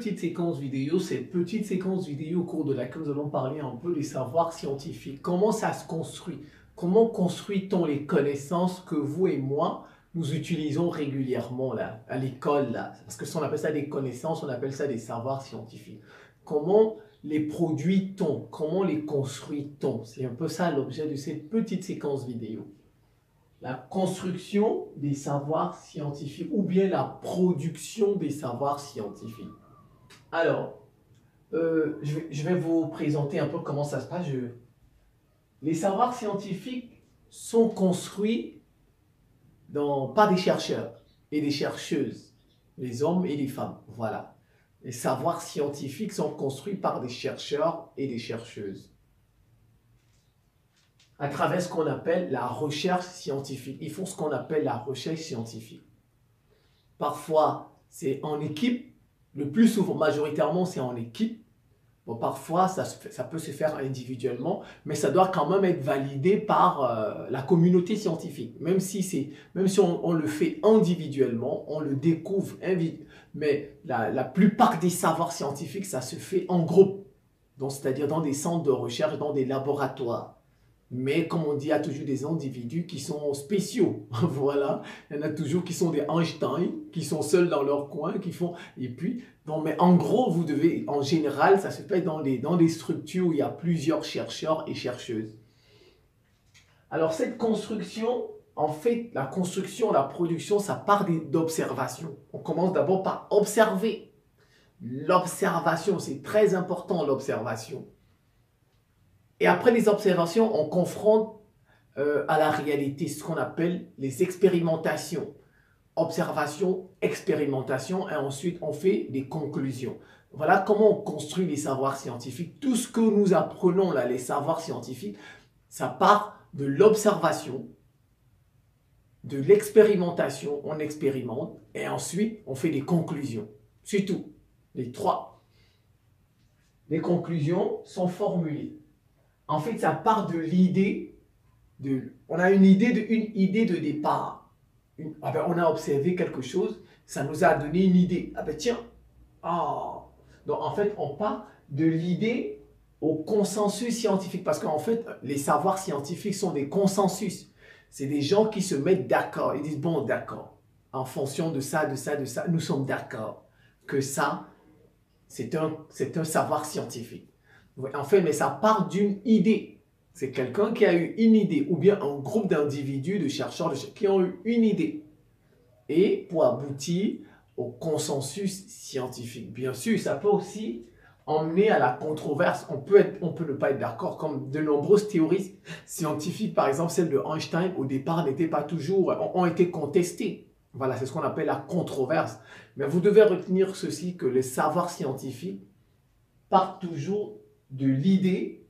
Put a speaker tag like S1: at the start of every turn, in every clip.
S1: petite séquence vidéo, au cours de laquelle nous allons parler un peu des savoirs scientifiques. Comment ça se construit? Comment construit-on les connaissances que vous et moi, nous utilisons régulièrement là, à l'école là? Parce que si on appelle ça des connaissances, on appelle ça des savoirs scientifiques. Comment les produit-on? Comment les construit-on? C'est un peu ça l'objet de cette petite séquence vidéo. La construction des savoirs scientifiques ou bien la production des savoirs scientifiques. Alors, je vais vous présenter un peu comment ça se passe. Les savoirs scientifiques sont construits par des chercheurs et des chercheuses, les hommes et les femmes. Voilà. Les savoirs scientifiques sont construits par des chercheurs et des chercheuses à travers ce qu'on appelle la recherche scientifique. Ils font ce qu'on appelle la recherche scientifique. Parfois, c'est en équipe. Le plus souvent, majoritairement, c'est en équipe. Bon, parfois, ça peut se faire individuellement, mais ça doit quand même être validé par la communauté scientifique. Même si on le fait individuellement, on le découvre, mais la plupart des savoirs scientifiques, ça se fait en groupe. C'est-à-dire dans des centres de recherche, dans des laboratoires. Mais comme on dit, il y a toujours des individus qui sont spéciaux. Voilà. Il y en a toujours qui sont des Einstein, qui sont seuls dans leur coin, qui font... Et puis, bon, mais en gros, vous devez... En général, ça se fait dans des structures où il y a plusieurs chercheurs et chercheuses. Alors, cette construction, en fait, la construction, la production, ça part d'observation. On commence d'abord par observer. L'observation, c'est très important, l'observation. Et après les observations, on confronte à la réalité, ce qu'on appelle les expérimentations. Observation, expérimentation, et ensuite on fait des conclusions. Voilà comment on construit les savoirs scientifiques. Tout ce que nous apprenons là, les savoirs scientifiques, ça part de l'observation, de l'expérimentation, on expérimente, et ensuite on fait des conclusions. C'est tout, les trois. Les conclusions sont formulées. En fait, ça part de l'idée, on a une idée de départ. On a observé quelque chose, ça nous a donné une idée. Ah ben tiens, donc en fait, on part de l'idée au consensus scientifique. Parce qu'en fait, les savoirs scientifiques sont des consensus. C'est des gens qui se mettent d'accord. Ils disent, bon, d'accord, en fonction de ça, nous sommes d'accord que ça, c'est un savoir scientifique. En fait, mais ça part d'une idée. C'est quelqu'un qui a eu une idée, ou bien un groupe d'individus, de chercheurs, qui ont eu une idée. Et pour aboutir au consensus scientifique. Bien sûr, ça peut aussi emmener à la controverse. On peut ne pas être d'accord, comme de nombreuses théories scientifiques, par exemple celle de Einstein, au départ, n'étaient pas toujours, ont été contestées. Voilà, c'est ce qu'on appelle la controverse. Mais vous devez retenir ceci, que les savoirs scientifiques partent toujours de l'idée,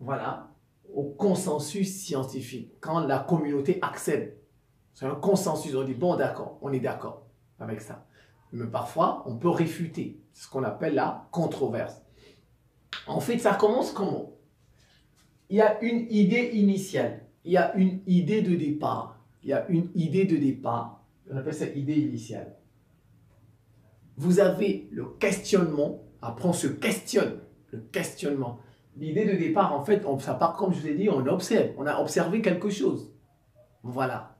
S1: voilà, au consensus scientifique. Quand la communauté accepte, c'est un consensus, on dit bon d'accord, on est d'accord avec ça. Mais parfois, on peut réfuter, c'est ce qu'on appelle la controverse. En fait, ça commence comment? Il y a une idée initiale, il y a une idée de départ, on appelle ça idée initiale. Vous avez le questionnement, après on se questionne. Le questionnement. L'idée de départ, en fait, ça part, comme je vous ai dit, on observe. On a observé quelque chose. Voilà.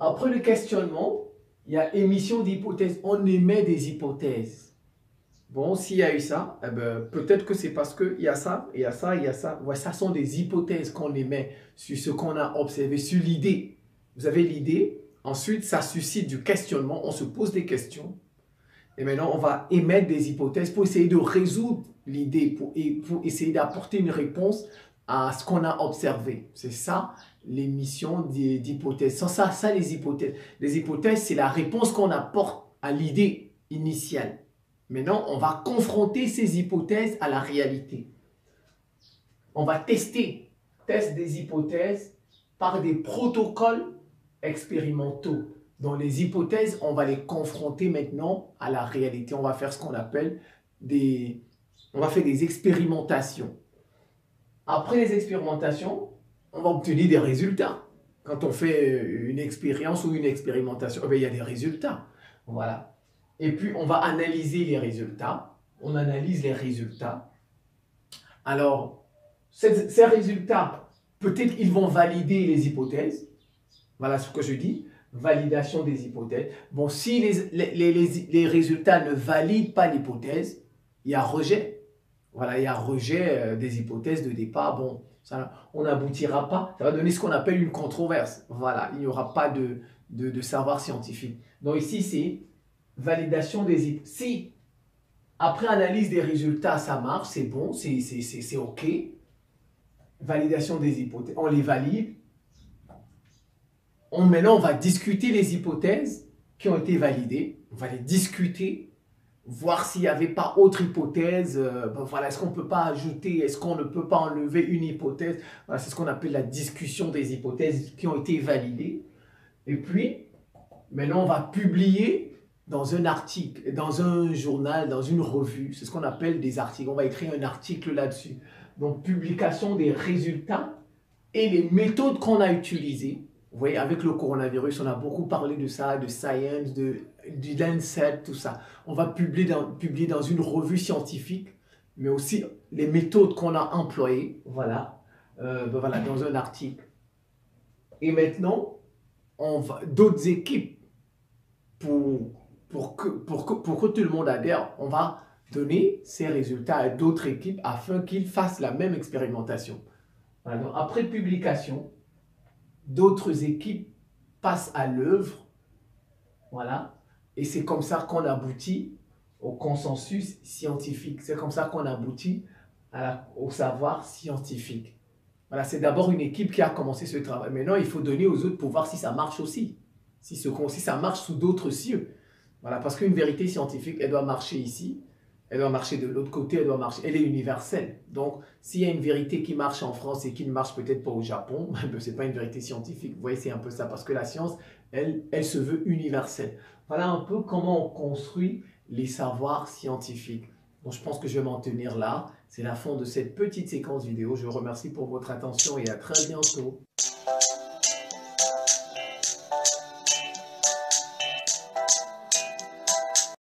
S1: Après le questionnement, il y a émission d'hypothèses. On émet des hypothèses. Bon, s'il y a eu ça, eh ben, peut-être que c'est parce qu'il y a ça, il y a ça, il y a ça. Ouais, ça sont des hypothèses qu'on émet sur ce qu'on a observé, sur l'idée. Vous avez l'idée. Ensuite, ça suscite du questionnement. On se pose des questions. Et maintenant, on va émettre des hypothèses pour essayer de résoudre l'idée, pour essayer d'apporter une réponse à ce qu'on a observé. C'est ça, l'émission d'hypothèses. Sans ça, les hypothèses. Les hypothèses, c'est la réponse qu'on apporte à l'idée initiale. Maintenant, on va confronter ces hypothèses à la réalité. On va tester des hypothèses par des protocoles expérimentaux. Dans les hypothèses, on va les confronter maintenant à la réalité. On va faire ce qu'on appelle on va faire des expérimentations. Après les expérimentations, on va obtenir des résultats. Quand on fait une expérience ou une expérimentation, il y a des résultats. Voilà. Et puis, on va analyser les résultats. On analyse les résultats. Alors, ces résultats, peut-être ils vont valider les hypothèses. Voilà ce que je dis. Validation des hypothèses. Bon, si les résultats ne valident pas l'hypothèse, il y a rejet. Voilà, il y a rejet des hypothèses de départ. Bon, ça, on n'aboutira pas. Ça va donner ce qu'on appelle une controverse. Voilà, il n'y aura pas de savoir scientifique. Donc ici, c'est validation des hypothèses. Si, après analyse des résultats, ça marche, c'est bon, c'est OK. Validation des hypothèses, on les valide. Maintenant, on va discuter les hypothèses qui ont été validées. On va les discuter, voir s'il n'y avait pas autre hypothèse. Voilà, est-ce qu'on ne peut pas ajouter, est-ce qu'on ne peut pas enlever une hypothèse? Voilà, c'est ce qu'on appelle la discussion des hypothèses qui ont été validées. Et puis, maintenant, on va publier dans un article, dans un journal, dans une revue. C'est ce qu'on appelle des articles. On va écrire un article là-dessus. Donc, publication des résultats et les méthodes qu'on a utilisées. Vous voyez, avec le coronavirus, on a beaucoup parlé de ça, de Science, du Lancet, tout ça. On va publier dans une revue scientifique, mais aussi les méthodes qu'on a employées, voilà, voilà, dans un article. Et maintenant, d'autres équipes, pour que tout le monde adhère, on va donner ces résultats à d'autres équipes afin qu'ils fassent la même expérimentation. Voilà, donc après publication, d'autres équipes passent à l'œuvre, voilà, et c'est comme ça qu'on aboutit au consensus scientifique. C'est comme ça qu'on aboutit au savoir scientifique. Voilà, c'est d'abord une équipe qui a commencé ce travail. Maintenant, il faut donner aux autres pour voir si ça marche aussi, si ça marche sous d'autres cieux. Voilà, parce qu'une vérité scientifique, elle doit marcher ici, elle doit marcher de l'autre côté, elle est universelle. Donc, s'il y a une vérité qui marche en France et qui ne marche peut-être pas au Japon, ce n'est pas une vérité scientifique. Vous voyez, c'est un peu ça, parce que la science, elle se veut universelle. Voilà un peu comment on construit les savoirs scientifiques. Donc, je pense que je vais m'en tenir là. C'est la fin de cette petite séquence vidéo. Je vous remercie pour votre attention et à très bientôt.